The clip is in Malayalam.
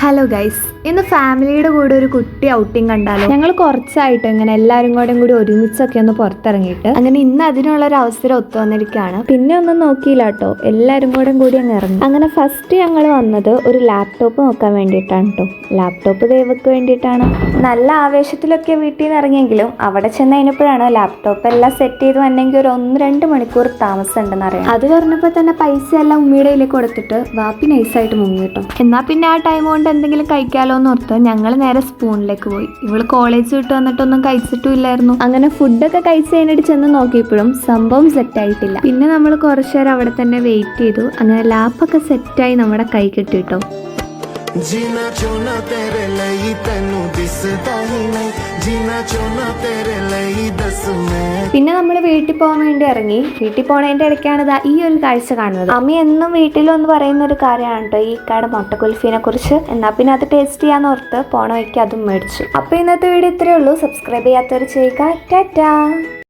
ഹലോ ഗൈസ്, ഇന്ന് ഫാമിലിയുടെ കൂടെ ഒരു കുട്ടി ഔട്ടിങ് കണ്ടാലോ? ഞങ്ങൾ കുറച്ചായിട്ട് ഇങ്ങനെ എല്ലാവരും കൂടി ഒരുമിച്ചൊക്കെ ഒന്ന് പുറത്തിറങ്ങിയിട്ട് അങ്ങനെ ഇന്ന് അതിനുള്ള ഒരു അവസരം ഒത്തു വന്നിരിക്കുകയാണ്. പിന്നെ ഒന്നും നോക്കിയില്ല കേട്ടോ, എല്ലാവരും കൂടി അങ്ങ് ഇറങ്ങി. അങ്ങനെ ഫസ്റ്റ് ഞങ്ങൾ വന്നത് ഒരു ലാപ്ടോപ്പ് നോക്കാൻ വേണ്ടിയിട്ടാണ് കേട്ടോ. ലാപ്ടോപ്പ് ദേവക്ക് വേണ്ടിയിട്ടാണ്. നല്ല ആവേശത്തിലൊക്കെ വീട്ടിൽ നിന്ന് ഇറങ്ങിയെങ്കിലും അവിടെ ചെന്ന് കഴിഞ്ഞപ്പോഴാണ് ലാപ്ടോപ്പ് എല്ലാം സെറ്റ് ചെയ്ത് വന്നെങ്കിൽ ഒരു 1-2 മണിക്കൂർ താമസം ഉണ്ടെന്ന് അറിയാം. അത് പറഞ്ഞപ്പോൾ തന്നെ പൈസ എല്ലാം ഉമ്മയുടെ കയ്യിലേക്ക് കൊടുത്തിട്ട് വാപ്പി നൈസായിട്ട് മുങ്ങി കേട്ടോ. എന്നാൽ പിന്നെ ആ ടൈം കൊണ്ട് എന്തെങ്കിലും കഴിക്കാലോ എന്ന് ഓർത്ത് ഞങ്ങൾ നേരെ സ്പൂണിലേക്ക് പോയി. ഇവള് കോളേജ് വിട്ട് വന്നിട്ടൊന്നും കഴിച്ചിട്ടും ഇല്ലായിരുന്നു. അങ്ങനെ ഫുഡൊക്കെ കഴിച്ച് കഴിഞ്ഞിട്ട് ചെന്ന് നോക്കിയപ്പോഴും സംഭവം സെറ്റ് ആയിട്ടില്ല. പിന്നെ നമ്മൾ കുറച്ചു നേരം അവിടെ തന്നെ വെയിറ്റ് ചെയ്തു. അങ്ങനെ ലാപ്പൊക്കെ സെറ്റായി നമ്മുടെ കൈ കിട്ടി കേട്ടോ. പിന്നെ നമ്മൾ വീട്ടിൽ പോകാൻ വേണ്ടി ഇറങ്ങി. വീട്ടിൽ പോണതിന്റെ ഇടയ്ക്കാണ് ഈ ഒരു കാഴ്ച കാണുന്നത്. അമ്മ എന്നും വീട്ടിലെന്ന് പറയുന്ന ഒരു കാര്യമാണ് കേട്ടോ ഈ കട മുട്ടക്കുൽഫിനെ കുറിച്ച്. എന്നാ പിന്നെ അത് ടേസ്റ്റ് ചെയ്യാന്ന് ഓർത്ത് പോണ വഴിക്ക് അതും മേടിച്ചു. അപ്പൊ ഇന്നത്തെ വീഡിയോ ഇത്രയേ ഉള്ളൂ. സബ്സ്ക്രൈബ് ചെയ്യാത്തവർ ചെയ്യുക. ടാറ്റാ.